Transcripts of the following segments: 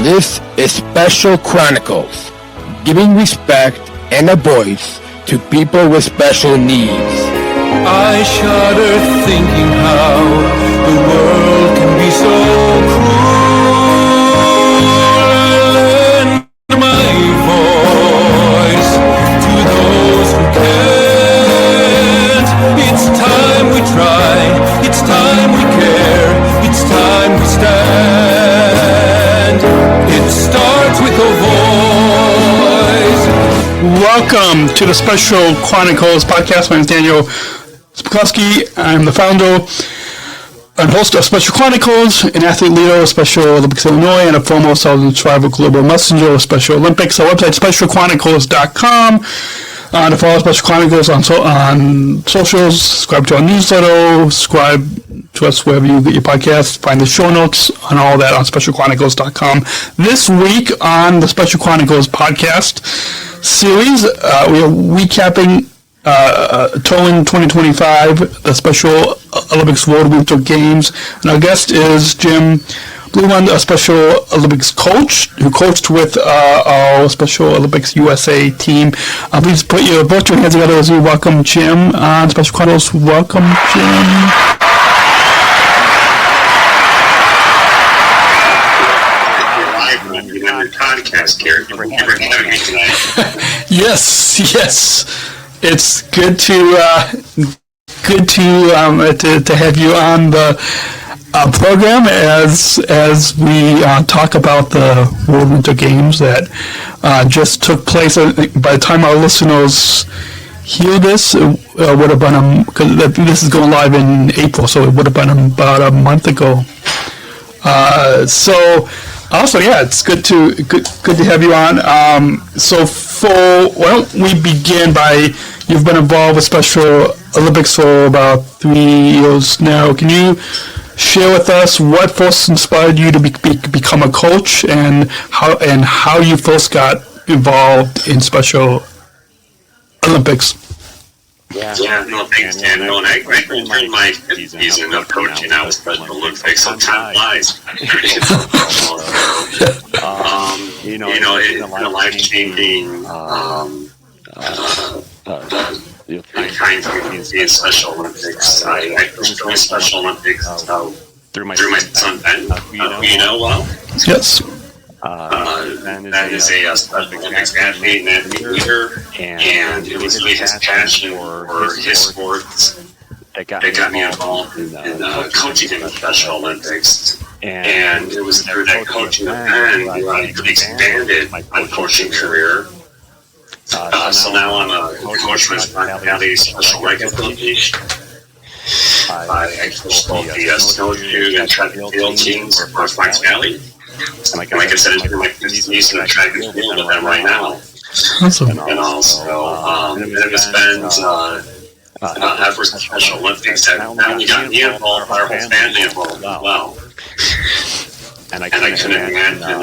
This is Special Chronicles, giving respect and a voice to people with special needs. I shudder thinking how the world can be so cruel. Lend my voice to those who can't. It's time we try, it's time we care, it's time we stand. It starts with a voice. Welcome to the Special Chronicles Podcast. My name is Daniel Smrokowski. I'm the founder and host of Special Chronicles, an athlete leader of Special Olympics Illinois, and a former Southern Tribal Global Messenger of Special Olympics. Our website is specialchronicles.com. To follow Special Chronicles on socials, subscribe to our newsletter, subscribe to us wherever you get your podcasts, find the show notes on all that on specialchronicles.com. This week on the Special Chronicles Podcast Series, we are recapping Turin 2025, the Special Olympics World Winter Games, and our guest is Jim Bluemond, a Special Olympics coach who coached with our Special Olympics USA team. Please put your virtual hands together as we welcome Jim on Special Chronicles. Welcome, Jim. Podcast character. Yes. It's good to have you on the program as we talk about the World Winter Games that just took place. By the time our listeners hear this, it would have been because this is going live in April, so it would have been about a month ago. So also, yeah, it's good to have you on. We begin by, you've been involved with Special Olympics for about 3 years now. Can you share with us what first inspired you to become a coach and how you first got involved in Special Olympics? Thanks, Daniel. And I during my fifth season of coaching, I was Special Olympics, so time flies. It's been a life-changing kind of being Special Olympics. I first joined Special Olympics through my son Ben, who you know well. Yes. Ben is a Special Olympics athlete and leader, and it was really his passion for his sports that got me involved in coaching in the Special Olympics. And it was through that coaching with Ben where I really expanded my coaching career. So now I'm a coach with the Special Recap Foundation. I coach both the Snowshoeing and track and field teams for Fox Valley. And like I said, I'm my fifth season of track and field with them right now. Awesome. And also, it was Ben's efforts in Special Olympics that not only got me involved, but our whole family involved as well. And I couldn't imagine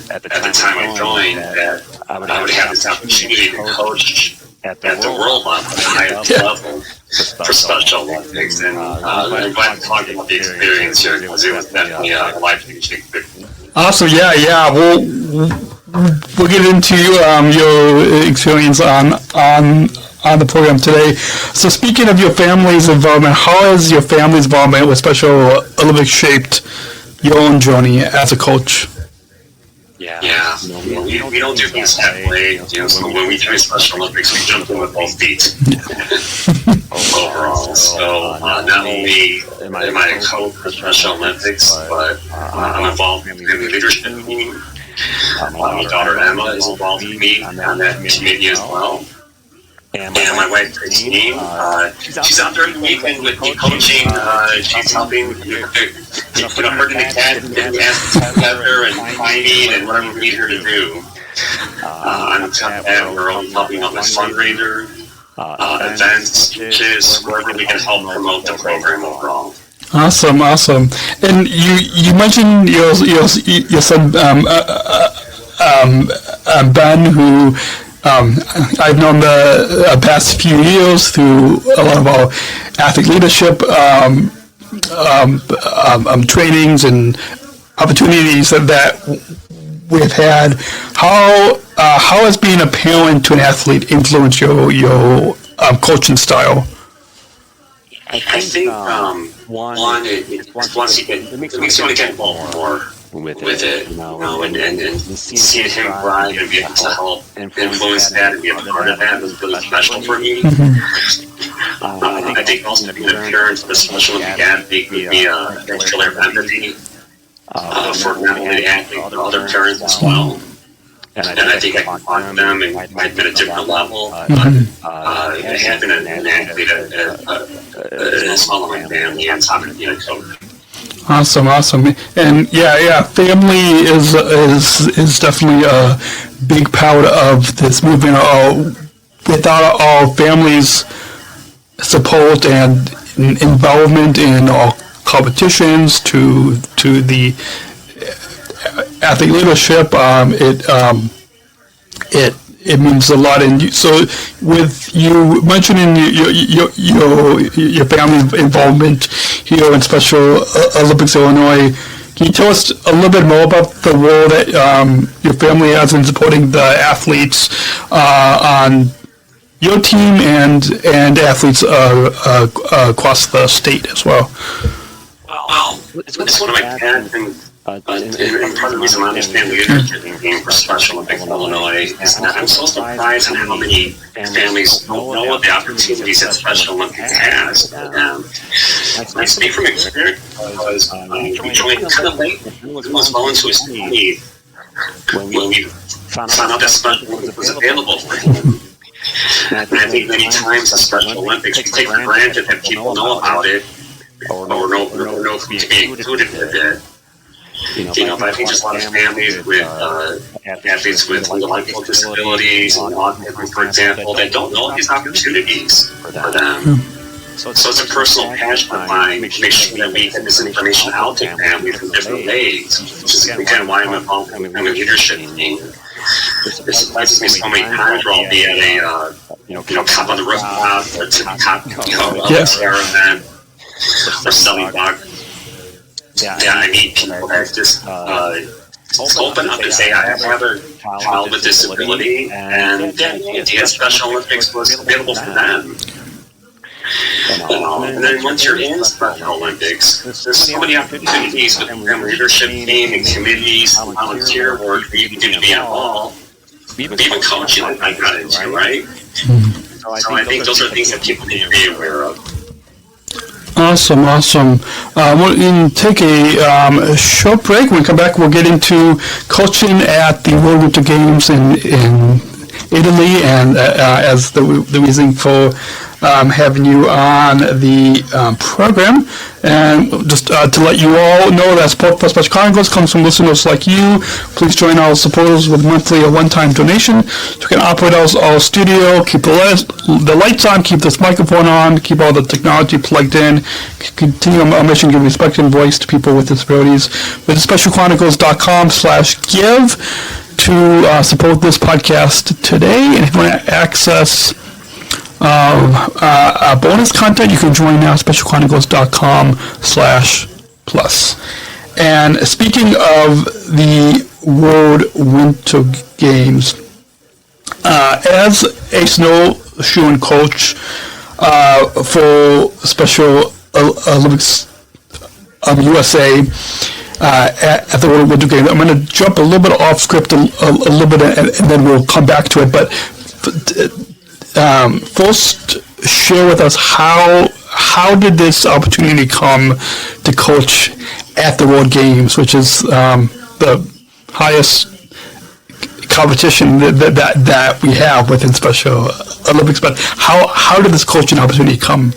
at the time I joined that I would have this opportunity to coach at the world level, at the highest level for Special Olympics. And I'm glad to talk about the experience here because it was definitely a life-changing experience. Awesome. Yeah. We'll get into your experience on the program today. So speaking of your family's involvement, how has your family's involvement with Special Olympics shaped your own journey as a coach? Yeah. We don't do things halfway. So when we do Special Olympics, we jump in with both feet. Overall. So not only am I a coach for Special Olympics, but I'm involved in the leadership team. My daughter Emma is involved with me on that committee as well. And my wife Christine, she's out during the weekend with me coaching. She's helping her and the cat get the ass together and feed and whatever we need her to do. I'm at her own helping out with fundraisers, events, pitches, wherever we can help promote the program overall. Awesome. And you mentioned your son Ben, who I've known the past few years through a lot of our athlete leadership trainings and opportunities that we've had, how has being a parent to an athlete influenced your coaching style? I think one, once you get, it makes you want to get involved more with it, and seeing him thrive and be able to help influence that and be a part of that was really special for me. I think also being a parent of a Special Olympic athlete would be a extra layer of empathy for not only the athlete but other parents as well. And I think I can talk to them and might be at a different level. Having an athlete as well in my family and having a coach. Awesome. And family is definitely a big part of this movement. Without our families' support and involvement in all competitions to the athlete leadership, it means a lot. And so, with you mentioning your family involvement here in Special Olympics Illinois, can you tell us a little bit more about the role that your family has in supporting the athletes on your team and athletes across the state as well? Well, it's one of my parents. And part of the reason I understand leadership game for Special Olympics Illinois is that I'm so surprised at how many families don't know what the opportunities that Special Olympics has. I speak from experience because we joined kind of late. It was well into his 20s when we found out that Special Olympics was available for him. And I think many times the Special Olympics, we take for granted that people know about it or know who to be included with it. But I think there's a lot of families with athletes with intellectual disabilities and autism, for example, that don't know these opportunities for them. So it's a personal passion of mine to make sure that we get this information out to families in different ways, which is again why I'm involved in the leadership team. This surprises me so many times where I'll be at a top on the rooftop or to the top of a fair event or selling bugs. I meet people that just open up and say, I have a child with disability, and the Special Olympics was available for them. And then once you're in Special Olympics, there's so many opportunities with the leadership team and committees and volunteer work that you can do to be involved. Even coaching, I got into, right? So I think those are things that people need to be aware of. Awesome. We're going to take a short break. When we come back, we'll get into coaching at the World Winter Games in Italy, and as the reason for having you on the program. And just to let you all know that support for Special Chronicles comes from listeners like you. Please join our supporters with monthly or one-time donation. So we can operate our studio, keep the lights on, keep this microphone on, keep all the technology plugged in, continue our mission to give respect and voice to people with disabilities. Visit specialchronicles.com/give to support this podcast today. And if you want to access bonus content, you can join now, specialchronicles.com/plus. And speaking of the World Winter Games, as a snowshoeing coach for Special Olympics USA at the World Winter Games, I'm going to jump a little bit off script a little bit, and then we'll come back to it. But first, share with us how did this opportunity come to coach at the World Games, which is the highest competition that we have within Special Olympics. But how did this coaching opportunity come?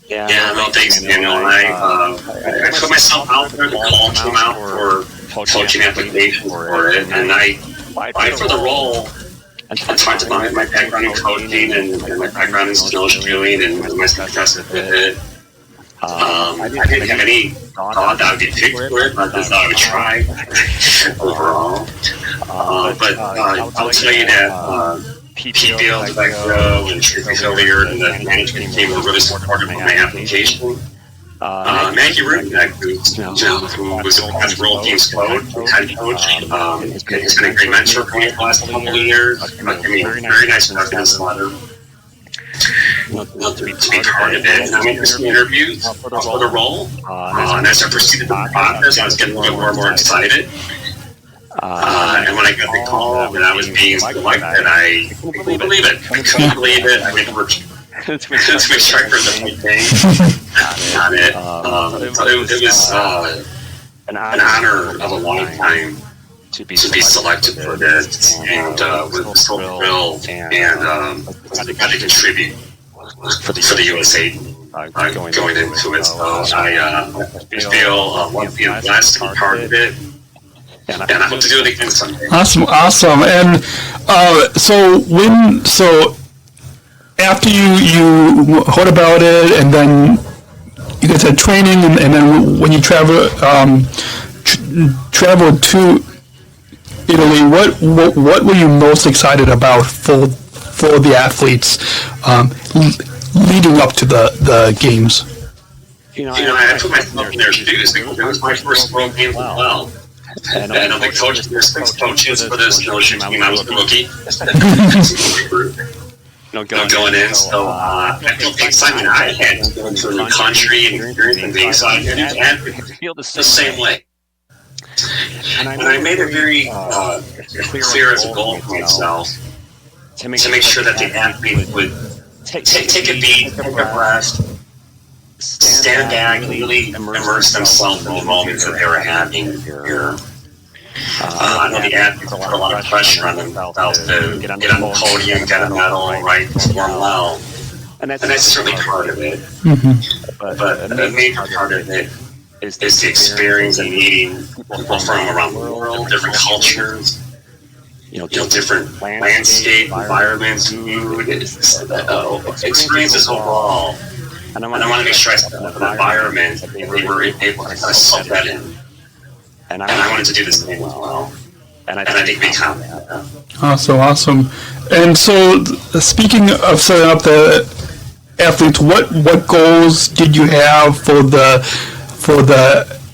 Thanks, Daniel. I put myself out there, the call came out for coaching applications for it, and I applied for the role. I talked about my background in coaching and my background in snowshoeing and my success with it. I didn't have any thought that I would get picked for it, but I thought I would try overall. But I'll tell you that PPL, Tobacco, and Truth Hilliard and the management team were really supportive of my application. Maggie Rubeck, who was the World Games head coach, has been a great mentor for me the last couple of years. Very nice reference letter. To be part of it. I'm interested in interviews for the role. And as I proceeded the process, I was getting a little more and more excited. And when I got the call that I was being selected, I couldn't believe it. I went to make sure I heard the right thing. Got it. It was an honor of a lifetime to be selected for this, and was so thrilled, and got to contribute for the USA going into it. So I feel blessed to be part of it. And I hope to do it again someday. Awesome. And so after you heard about it, and then you guys had training, and then when you traveled to Italy, what were you most excited about for the athletes leading up to the games? I put myself in their shoes because it was my first World Games as well. And there's 6 coaches for this snowshoe team. I was the rookie. Going in, so I felt the excitement I had to go into a new country and experience things. So I feel the same way. And I made it very clear as a goal for myself to make sure that the athlete would take a beat, take a breath, stand back, and really immerse themselves in the moments that they were having here. I know the athletes put a lot of pressure on themselves to get on the podium, get a medal, right, perform well. And that's certainly part of it. Mm-hmm. But a major part of it is the experience of meeting people from around the world, different cultures, different landscape, environments, food, experiences overall. And I want to make sure I set up an environment that they were able to kind of soak that in. And I wanted to do the same as well. And I think we can. Awesome. And so, speaking of setting up the athletes, what goals did you have for the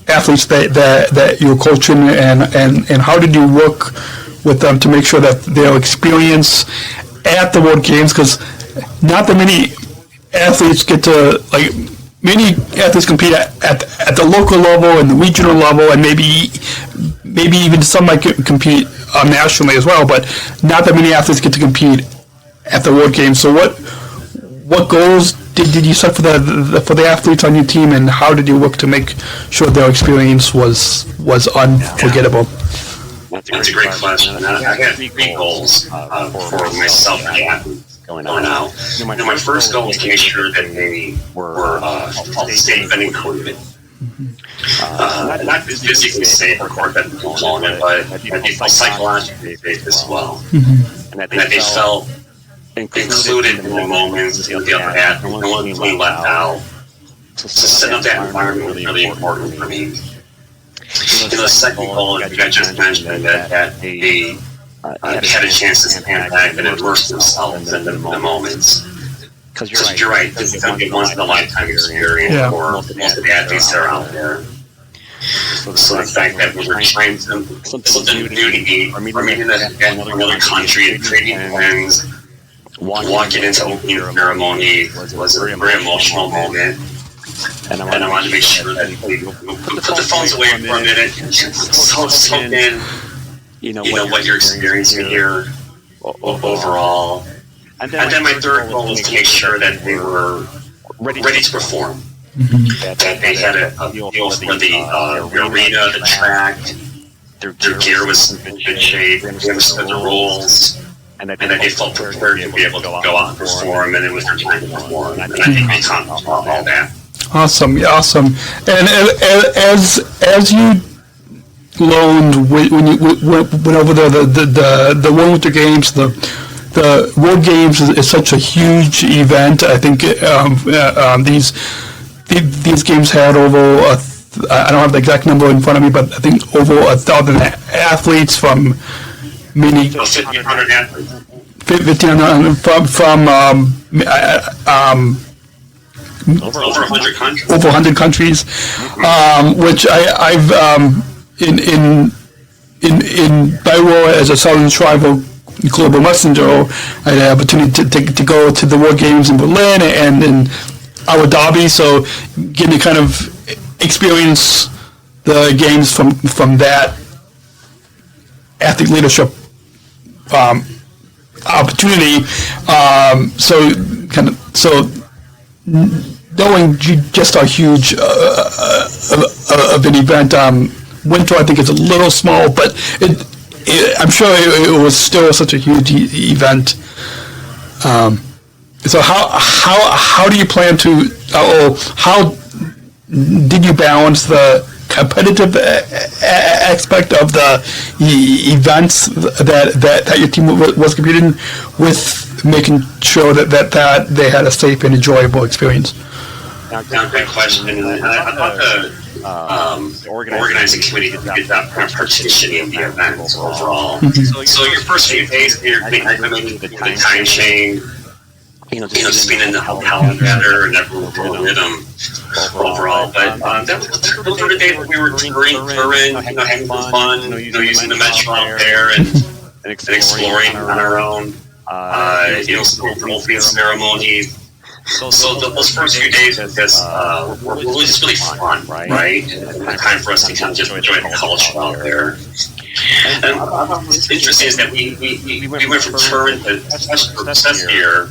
athletes that you're coaching, and how did you work with them to make sure that their experience at the World Games, because not that many athletes get to, many athletes compete at the local level and the regional level, and maybe even some might compete nationally as well, but not that many athletes get to compete at the World Games. So what goals did you set for the athletes on your team, and how did you work to make sure their experience was unforgettable? That's a great question. I had 3 goals for myself and the athletes going out. My first goal was to make sure that they were safe and included. Not physically safe, of course, that component, but that they felt psychologically safe as well. And that they felt included in the moments with the other athlete. No one being left out. So setting up that environment was really important for me. The second goal, as I just mentioned, that they had a chance to stand back and immerse themselves in the moments. Because you're right, this is going to be once in a lifetime experience for most of the athletes that are out there. So the fact that we were trying something new to eat, or maybe another country, and creating plans, walking into opening ceremony was a very emotional moment. And I wanted to make sure that we put the phones away for a minute, soak in, what you're experiencing here overall. And then my third goal was to make sure that they were ready to perform. Mm-hmm. That they had a feel for the arena, the track, their gear was in good shape, they understood the rules, and that they felt prepared to be able to go out and perform, and it was their time to perform. And I think we accomplished all that. Awesome. And as you learned when you went over the Winter Games, the World Games is such a huge event. I think these games had over I don't have the exact number in front of me, but I think over 1,000 athletes from many 1,500 athletes. 1,500 from over 100 countries. Over 100 countries, which I've in my role as a Southern Tribal Global Messenger, I had the opportunity to go to the War Games in Berlin and in Abu Dhabi, so getting to kind of experience the games from that athlete leadership opportunity. So knowing just how huge of an event, Winter I think is a little small, but I'm sure it was still such a huge event. So how do you plan to, how did you balance the competitive aspect of the events that your team was competing with making sure that they had a safe and enjoyable experience? Great question. And I thought the organizing committee did a good job partitioning the events overall. Mm-hmm. So your first few days, you're implementing the time chain, just being in the hotel together and everyone with a rhythm overall. But those were the days when we were touring, having some fun, using the metro out there and exploring on our own. Some opening ceremonies. So those first few days were just really fun, right? And the time for us to kind of just enjoy the culture out there. And what's interesting is that we went from Turin to Special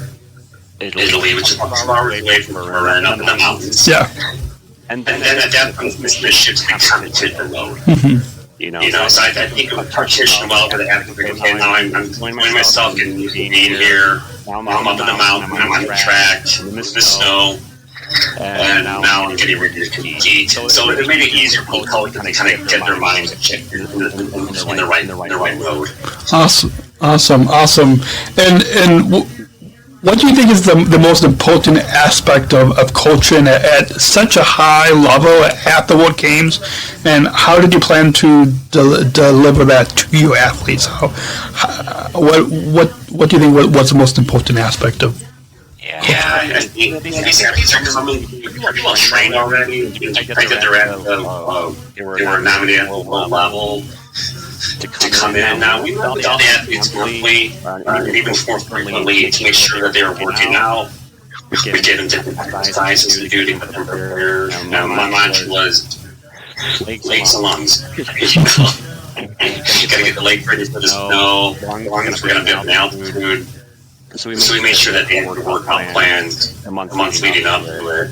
Italy, which is about 2 hours away from Turin, up in the mountains. Yeah. And then at that point, the ships kind of hit the road. So I think it was partition well over the Africa. Okay, now I'm enjoying myself and being here. Now I'm up in the mountain, I'm on the track, in the snow, and now I'm getting ready to compete. So it made it easier for people to kind of get their minds in the right road. Awesome. And what do you think is the most important aspect of coaching at such a high level at the World Games, and how did you plan to deliver that to your athletes? What do you think was the most important aspect of? Yeah, I think these athletes are coming pretty well trained already. I think that they're at they were nominated at the world level to come in. Now, we met with all the athletes monthly, and even more frequently, to make sure that they were working out. We gave them different exercises to do to get them prepared. My mantra was legs and lungs. You gotta get the leg ready for the snow, lungs we're gonna be up in altitude. So we made sure that they had workout plans a month leading up to it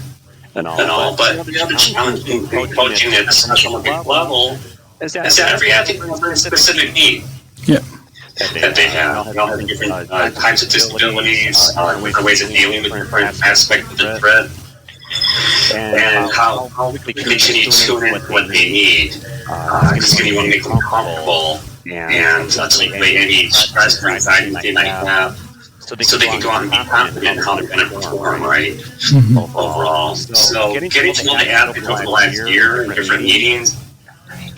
and all. But the other challenge in coaching at the Special Olympic level is that every athlete has a very specific need that they have. They all have different types of disabilities, different ways of dealing with different aspects of the threat, and how we continue to tune in what they need. Because you want to make them comfortable and take away any stress or anxiety they might have, so they can go out and be confident in how they're going to perform, right? Overall. So getting to know the athletes over the last year in different meetings,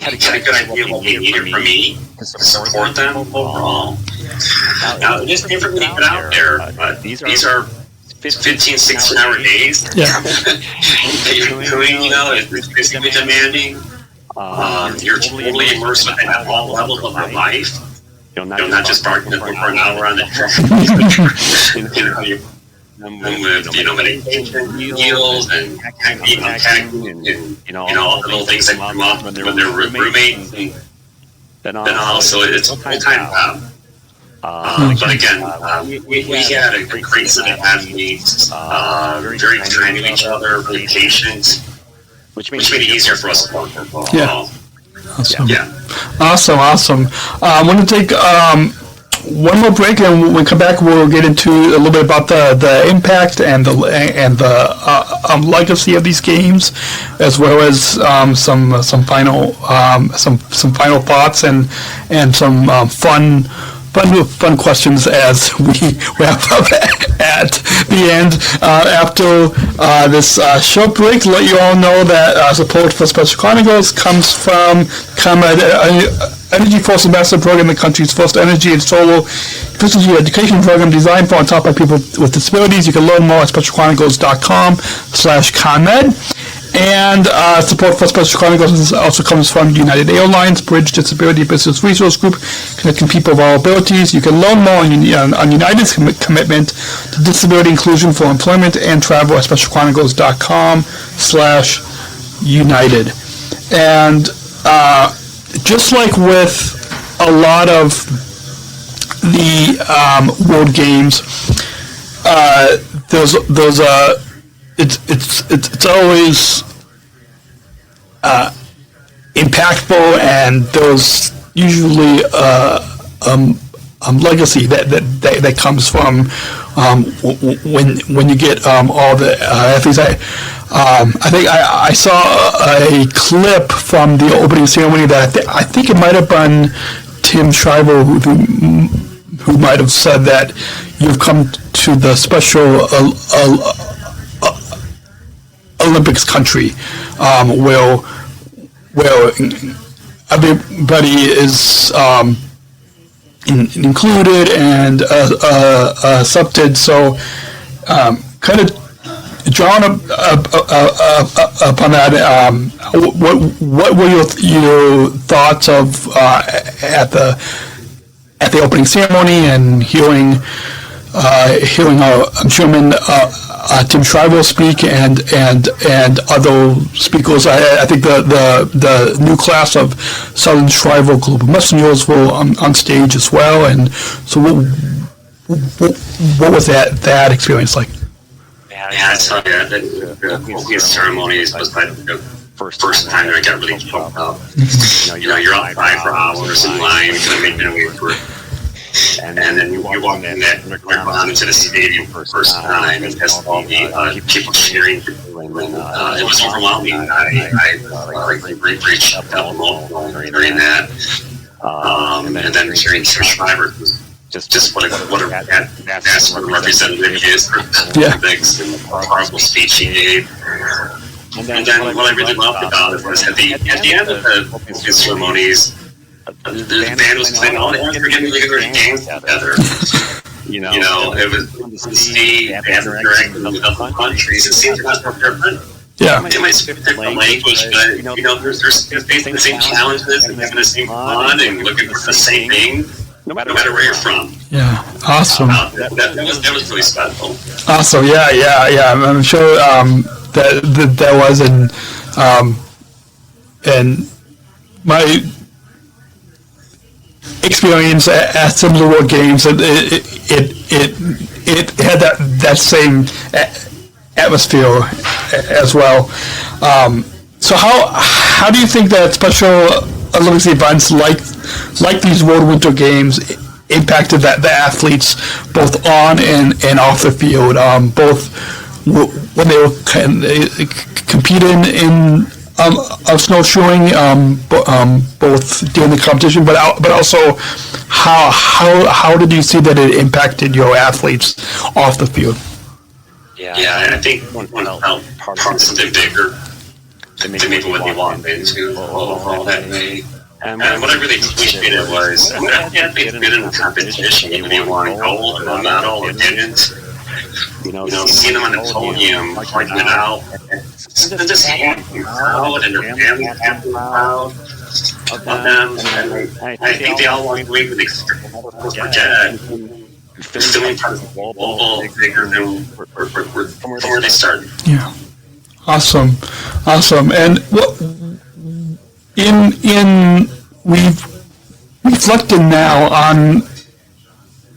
had a good idea what they needed from me to support them overall. Now, it is different when you get out there, but these are 15, 16-hour days that you're doing, it's basically demanding. You're totally immersed within all levels of your life. Not just barking at them for an hour on the track. With meditation, meals, and all the little things that come up when they're roommates, and also it's a full-time job. But again, we had a great set of athletes, very kind to each other, very patient, which made it easier for us to work with. Awesome. I'm going to take one more break, and when we come back, we'll get into a little bit about the impact and the legacy of these games, as well as some final thoughts and some fun questions as we wrap up at the end. After this short break, let you all know that support for Special Chronicles comes from Energy Force Ambassador Program, the country's first energy and solar efficiency education program designed for and taught by people with disabilities. You can learn more at specialchronicles.com/ConMed. And support for Special Chronicles also comes from United Airlines Bridge Disability Business Resource Group, connecting people of all abilities. You can learn more on United's commitment to disability inclusion for employment and travel at specialchronicles.com/United. And just like with a lot of the World Games, it's always impactful, and there's usually legacy that comes from when you get all the athletes. I think I saw a clip from the opening ceremony that I think it might have been Tim Shriver who might have said that you've come to the Special Olympics country, where everybody is included and accepted. So, kind of drawn upon that, what were your thoughts of at the opening ceremony and hearing Chairman Tim Shriver speak and other speakers? I think the new class of Southern Shriver Global Messengers were on stage as well. And so, what was that experience like? Yeah, so the opening ceremonies was like the first time that I got really choked up. You're out 5 for hours in line, kind of making a way through. And then you walk in that ground into the stadium for the first time, and just all the people cheering. It was overwhelming. I reached out during that, and then cheering Tim Shriver. Just what a national representative he is for the Olympics, and the powerful speech he gave. And then what I really loved about it was at the end of the opening ceremonies, the band was playing all the different games together. It was to see bands interacting with other countries. It seems like they're different. Yeah. They might speak different language, but they're facing the same challenges and having the same fun and looking for the same thing, no matter where you're from. Yeah. Awesome. That was really special. Awesome. Yeah. I'm sure that was, and my experience at some of the World Games, it had that same atmosphere as well. So how do you think that Special Olympics events like these World Winter Games impacted the athletes both on and off the field, both when they were competing in snowshoeing, both during the competition, but also how did you see that it impacted your athletes off the field? Yeah, I think one felt something bigger than maybe what they walked into overall that day. And what I really appreciated was that athletes been in a competition, even they won gold or not all, or didn't. Seeing them on the podium, pointing it out, they're just happy, proud, and their families happy, proud of them. And I think they all walk away with the forget. They're feeling part of the global bigger than from where they started. Yeah, awesome. And we've reflected now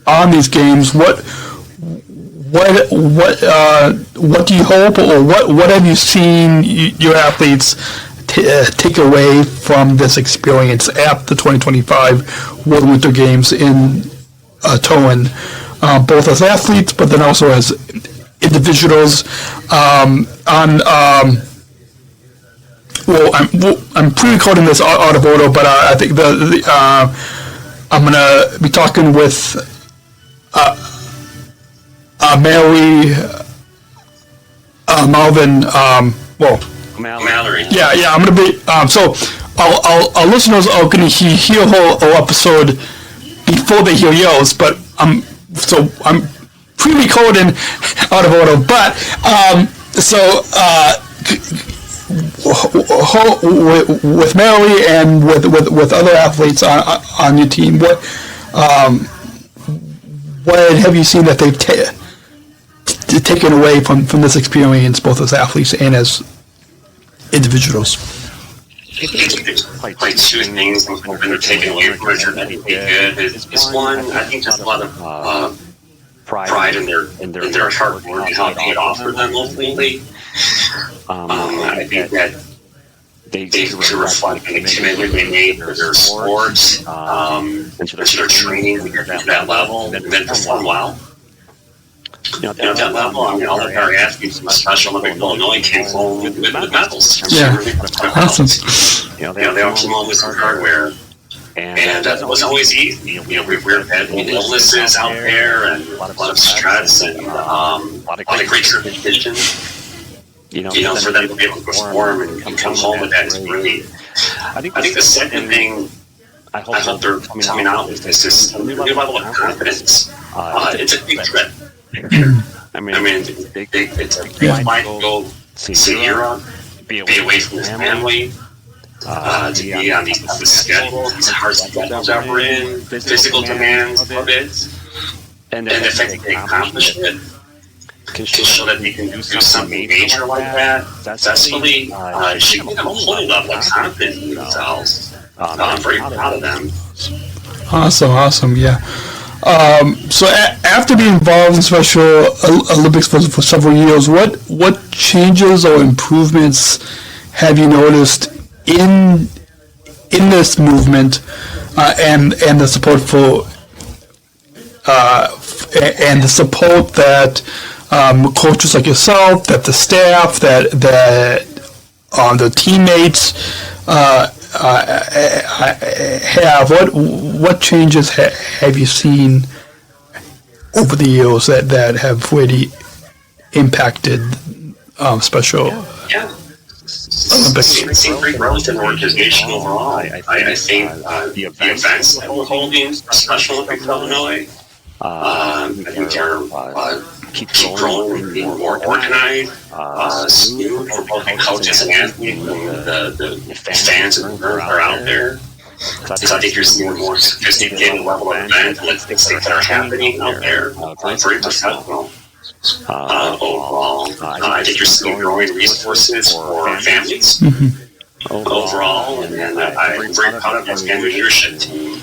on these games. What do you hope, or what have you seen your athletes take away from this experience at the 2025 World Winter Games in Turin, both as athletes, but then also as individuals? I'm pre-recording this out of order, but I think I'm gonna be talking with Mary Malvin. Mallory. Yeah. I'm gonna be our listeners are going to hear a whole episode before they hear yours, but I'm pre-recording out of order. But with Mary and with other athletes on your team, what have you seen that they've taken away from this experience, both as athletes and as individuals? Like two things that are taken away from it that are good is one, I think there's a lot of pride in their hard work and how it paid off for them ultimately. I think that they could reflect the commitment they made to their sports, and to their training to get to that level, and then perform well. At that level, all of our athletes from Special Olympics Illinois came home with medals. Yeah, awesome. They all came home with some hardware, and it wasn't always easy. We had illnesses out there, and a lot of stress, and a lot of great competition. For them to be able to perform and come home with that is really. I think the second thing I hope they're coming out with is a new level of confidence. It's a big trip. I mean, it's a big flight to go see Europe, be away from his family, to be on these schedules, these hard schedules that we're in, physical demands of it, and the fact that they accomplish it can show that they can do something major like that successfully. Should give them a whole level of confidence in themselves. I'm very proud of them. Awesome, yeah. So after being involved in Special Olympics for several years, what changes or improvements have you noticed in this movement and the support for and the support that coaches like yourself, that the staff, that the teammates have? What changes have you seen over the years that have really impacted Special Olympics? Seen great growth in organization overall. I think the events that we're holding Special Olympics Illinois, I think they're keep growing and being more organized, for both the coaches and athletes, and the fans are out there. So I think you're seeing a more sophisticated level of events that are happening out there. Very professional. Overall, I think you're seeing growing resources for families overall, and I'm very proud of that family leadership team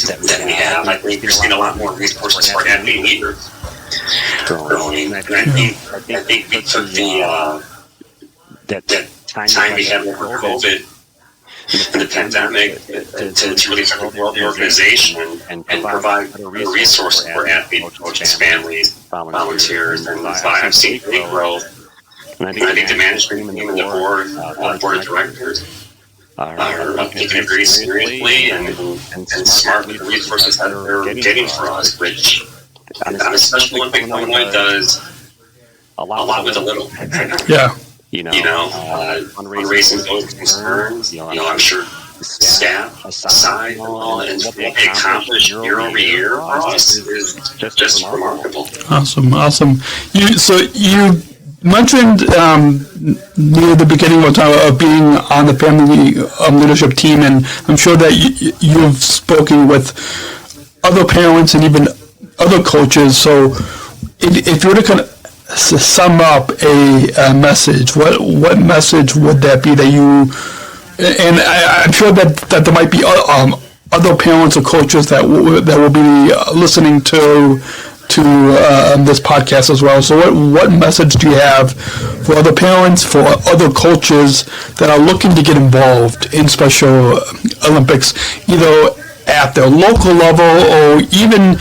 that we have. I think you're seeing a lot more resources for athlete leaders growing. And I think we took that time we had over COVID and the pandemic to really grow the organization and provide resources for athletes, coaches, families, volunteers, and I've seen big growth. And I think the management team and the board of directors are taking it very seriously and smart with the resources that they're getting for us, which on a Special Olympics Illinois does a lot with a little. Yeah. Fundraising those concerns, I'm sure staff aside and what they accomplish year over year for us is just remarkable. Awesome. You mentioned near the beginning of being on the family leadership team, and I'm sure that you've spoken with other parents and even other coaches. So if you were to kind of sum up a message, what message would that be that you, and I'm sure that there might be other parents or coaches that will be listening to this podcast as well. So what message do you have for other parents, for other coaches that are looking to get involved in Special Olympics, either at their local level or even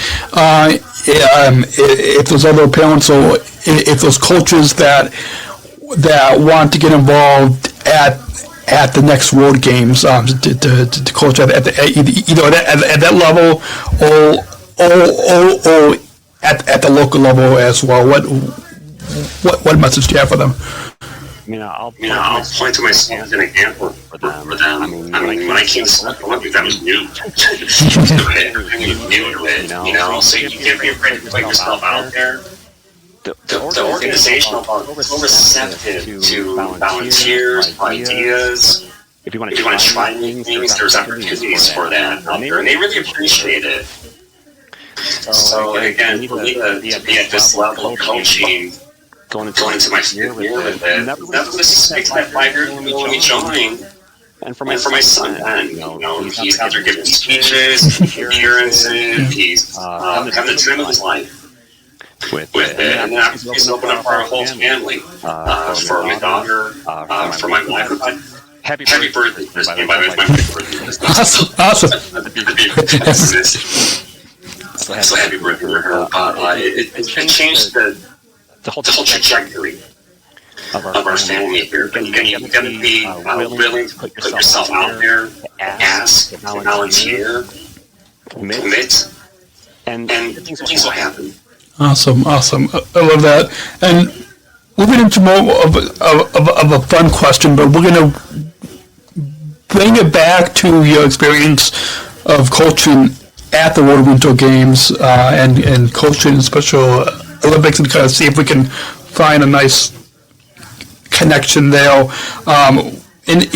if there's other parents or if there's coaches that want to get involved at the next World Games to coach either at that level or at the local level as well? What message do you have for them? I'll point to myself as an example for them. When I came to Special Olympics, that was new. New to it, so you can't be afraid to put yourself out there. The organization is so receptive to volunteers, ideas. If you want to try new things, there's opportunities for that out there, and they really appreciate it. So again, for me to be at this level of coaching, going into my fifth year with it, never was that 5 years when we joined. And for my son, he's either giving speeches, appearances, he's having the time of his life with it, and then opportunities open up for our whole family, for my daughter, for my wife. Happy birthday, Christine, by the way, it's my birthday. Awesome. So happy birthday to her. It changed the whole trajectory of our family here. You got to be willing to put yourself out there, ask, volunteer, commit, and things will happen. Awesome. I love that. And moving into more of a fun question, but we're going to bring it back to your experience of coaching at the World Winter Games and coaching Special Olympics, and kind of see if we can find a nice connection there. In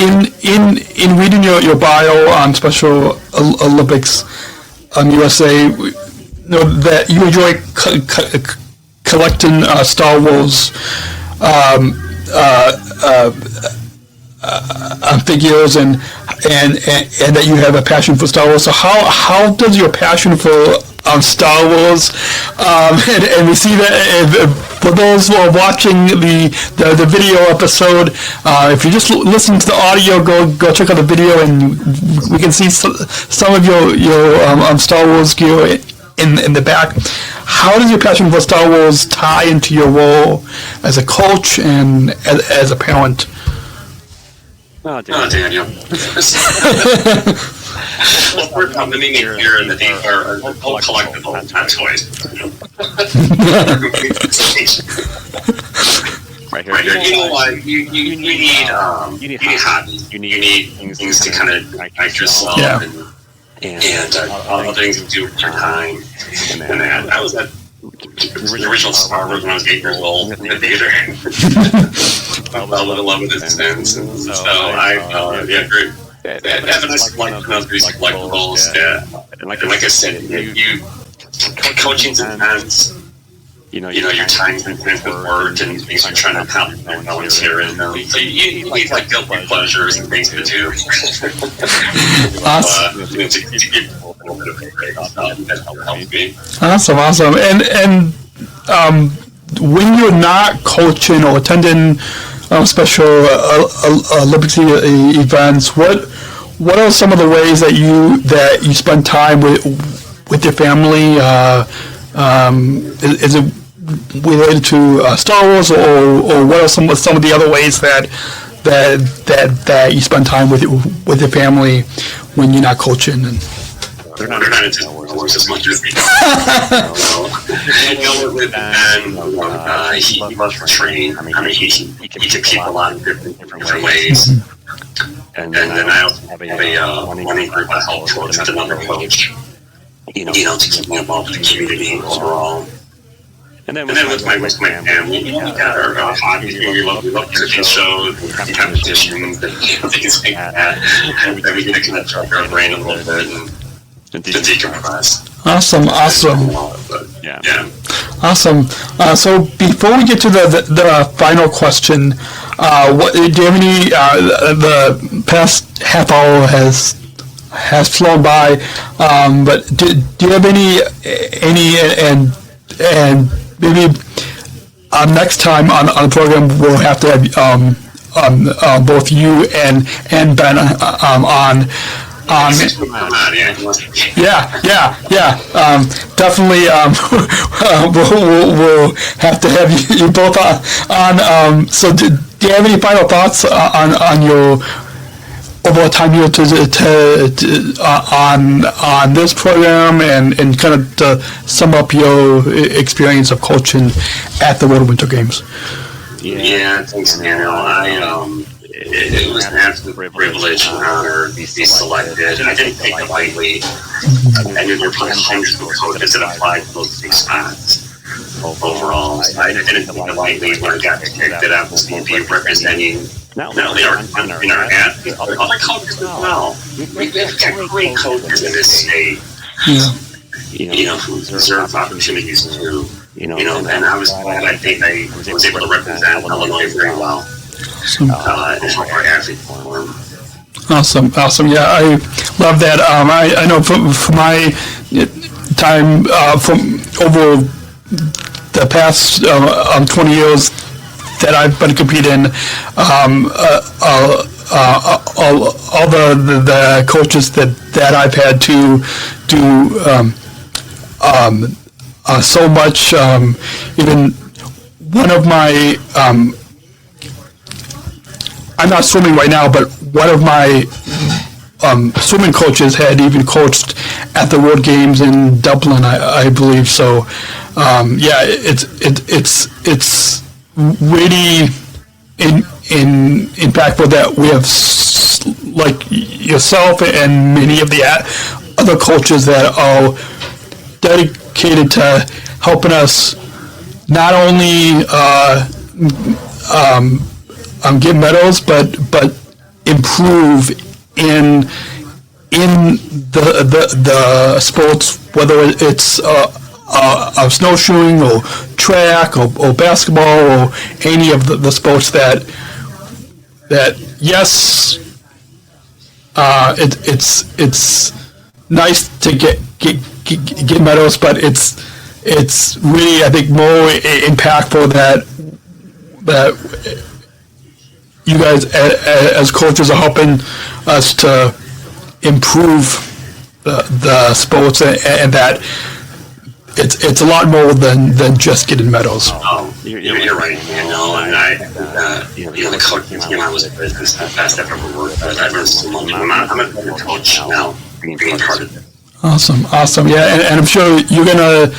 reading your bio on Special Olympics USA, that you enjoy collecting Star Wars figures and that you have a passion for Star Wars. So how does your passion for Star Wars and we see that for those who are watching the video episode, if you just listen to the audio, go check out the video and we can see some of your Star Wars gear in the back. How does your passion for Star Wars tie into your role as a coach and as a parent? Oh, Daniel. Well, we're coming here and these are collectible, not toys. Right here. You know what? You need hobbies. You need things to kind of ignite yourself and other things to do with your time. And I was at the original Star Wars when I was 8 years old in the theater. I fell in love with it since, and so I agree. Having a selection of these collectibles, and like I said, you coaching's intense. You know your time's intense with work and things you're trying to accomplish and volunteer in. So you need like guilty pleasures and things to do. Awesome. To give a little bit of a break. That helps me. Awesome. And when you're not coaching or attending Special Olympics events, what are some of the ways that you spend time with your family? Is it related to Star Wars, or what are some of the other ways that you spend time with your family when you're not coaching? They're not into Star Wars as much as we do. With Ben, he loves to train. He can keep a lot of different ways. And then I also have a running group I help coach with another coach. To keep me involved with the community overall. And then with my family, we got our hobbies. We love cooking shows and competitions and things like that. And we get to kind of drop our brain a little bit and decompress. Awesome. Yeah. Awesome. So before we get to the final question, do you have any? The past half hour has flown by, but do you have any and maybe next time on the program we'll have to have both you and Ben on. Definitely. We'll have to have you both on. So, do you have any final thoughts on your overall time here on this program and kind of to sum up your experience of coaching at the World Winter Games? Yeah, thanks, Daniel. It was an absolute privilege and honor to be selected, and I didn't take it lightly. I knew there were probably hundreds of coaches that applied for those 6 spots. Overall, I didn't take it lightly when I got picked. That I was going to be representing not only our country and our athletes, but other coaches as well. We've got great coaches in this state. Who deserve opportunities too. And I was glad. I think I was able to represent Illinois very well. And help our athletes perform. Awesome. Yeah, I love that. I know from my time from over the past 20 years that I've been competing, all the coaches that I've had to do so much. Even one of my I'm not swimming right now, but one of my swimming coaches had even coached at the World Games in Dublin, I believe. So, it's really impactful that we have like yourself and many of the other coaches that are dedicated to helping us not only get medals, but improve in the sports, whether it's snowshoeing or track or basketball or any of the sports that yes, it's nice to get medals, but it's really, I think, more impactful that you guys as coaches are helping us to improve the sports, and that it's a lot more than just getting medals. Oh, you're right. And the coaching team I was with is the best I've ever worked with. I've learned so much. I'm a better coach now, being part of it. Awesome. Yeah, and I'm sure you're gonna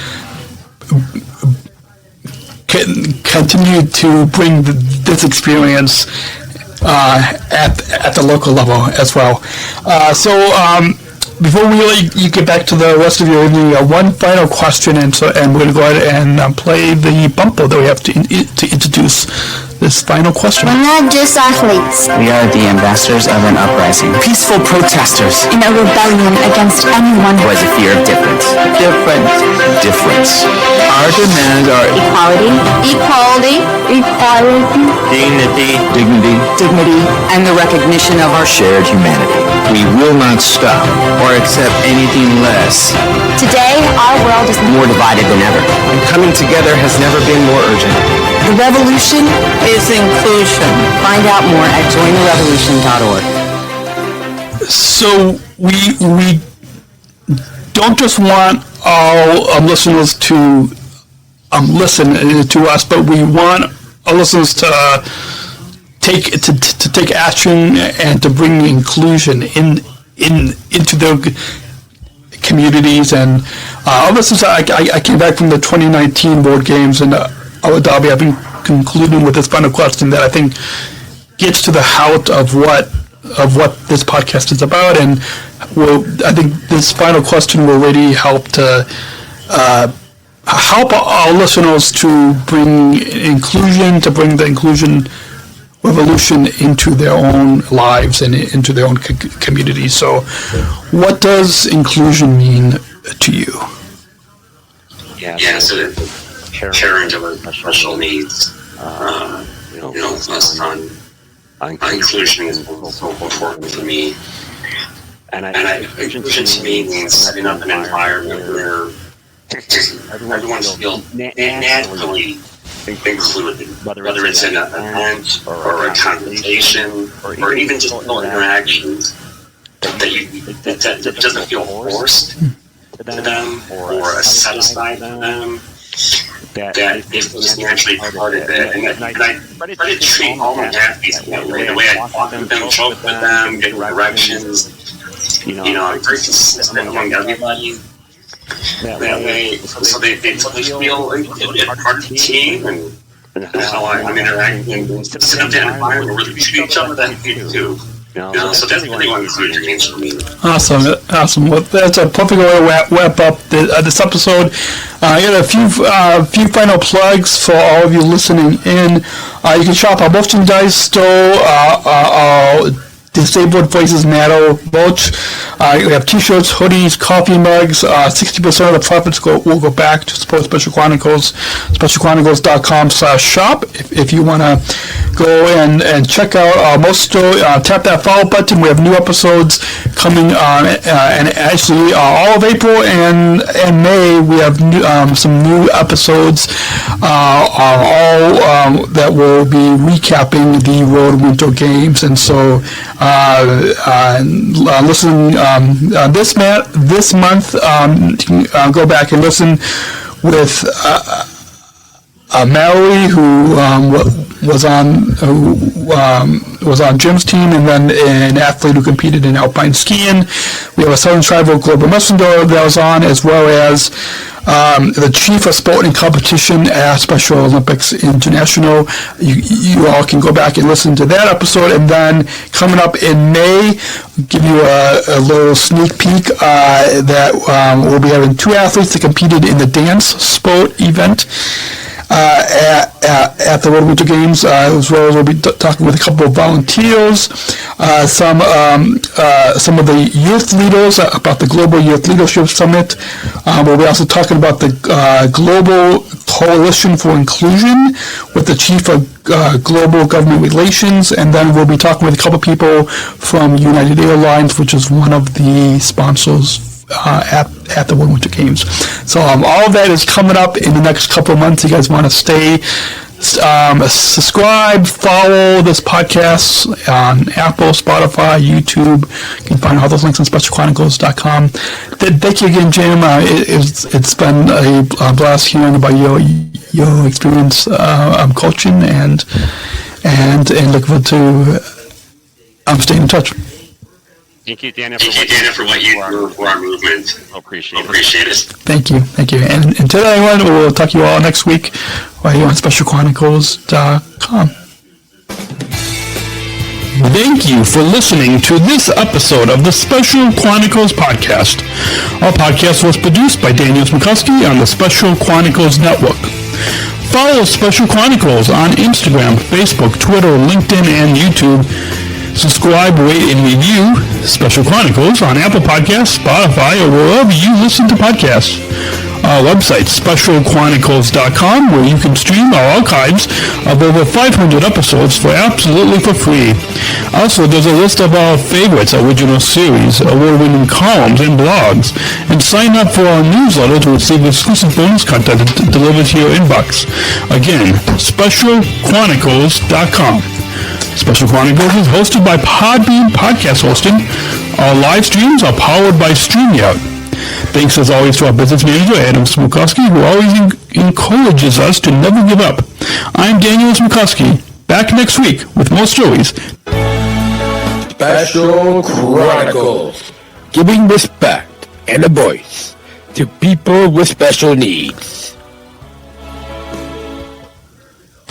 continue to bring this experience at the local level as well. Before you get back to the rest of your evening, one final question, and we're going to go ahead and play the bumper that we have to introduce this final question. We're not just athletes. We are the ambassadors of an uprising. Peaceful protesters. In a rebellion against anyone who has a fear of difference. Difference. Our demands are equality, dignity, and the recognition of our shared humanity. We will not stop or accept anything less. Today, our world is more divided than ever. And coming together has never been more urgent. The revolution is inclusion. Find out more at jointherevolution.org. So we don't just want our listeners to listen to us, but we want our listeners to take action and to bring inclusion into their communities. And our listeners, I came back from the 2019 World Games in Abu Dhabi. I've been concluding with this final question that I think gets to the heart of what this podcast is about, and I think this final question will really help to help our listeners to bring inclusion, to bring the inclusion revolution into their own lives and into their own communities. So, what does inclusion mean to you? Yeah, so parent of special needs. Inclusion is so important for me. And inclusion to me means setting up an environment where everyone feels naturally included, whether it's in an event or a conversation or even just little interactions that doesn't feel forced to them or satisfied to them. That is just naturally part of it, and I try to treat all my athletes that way. The way I talk with them, joke with them, give directions. I'm very consistent among everybody. That way, so they feel included, part of the team, and how I'm interacting and set up that environment where we see each other that too. So that's really one of the major games for me. Awesome. Well, that's a perfect way to wrap up this episode. I got a few final plugs for all of you listening in. You can shop our merchandise store. Disabled Voices Matter merch. We have t-shirts, hoodies, coffee mugs. 60% of the profits will go back to support Special Chronicles. SpecialChronicles.com/shop. If you want to go and check out our merch store, tap that follow button. We have new episodes coming and actually all of April and May we have some new episodes all that will be recapping the World Winter Games, and so listen this month. Go back and listen with Mallory, who was on Jim's team, and then an athlete who competed in alpine skiing. We have a Southern Tribal Global Messenger that was on, as well as the chief of sport and competition at Special Olympics International. You all can go back and listen to that episode, and then coming up in May, give you a little sneak peek that we'll be having two athletes that competed in the dance sport event at the World Winter Games, as well as we'll be talking with a couple of volunteers, some of the youth leaders about the Global Youth Leadership Summit. We'll be also talking about the Global Coalition for Inclusion with the Chief of Global Government Relations, and then we'll be talking with a couple of people from United Airlines, which is one of the sponsors at the World Winter Games. So all of that is coming up in the next couple of months. You guys want to stay subscribe, follow this podcast on Apple, Spotify, YouTube. You can find all those links on SpecialChronicles.com. Thank you again, Jim. It's been a blast hearing about your experience coaching and look forward to staying in touch. Thank you, Daniel, for what you do for our movement. Appreciate it. Thank you. And until everyone, we'll talk to you all next week right here on SpecialChronicles.com. Thank you for listening to this episode of the Special Chronicles Podcast. Our podcast was produced by Daniel Smrokowski on the Special Chronicles Network. Follow Special Chronicles on Instagram, Facebook, Twitter, LinkedIn, and YouTube. Subscribe, rate, and review Special Chronicles on Apple Podcasts, Spotify, or wherever you listen to podcasts. Our website, SpecialChronicles.com, where you can stream our archives of over 500 episodes for free. Also, there's a list of our favorites, original series, award-winning columns, and blogs. And sign up for our newsletter to receive exclusive bonus content delivered to your inbox. Again, SpecialChronicles.com. Special Chronicles is hosted by Podbean Podcast Hosting. Our live streams are powered by StreamYard. Thanks as always to our business manager, Adam Smrokowski, who always encourages us to never give up. I'm Daniel Smrokowski, back next week with more stories. Special Chronicles, giving respect and a voice to people with special needs.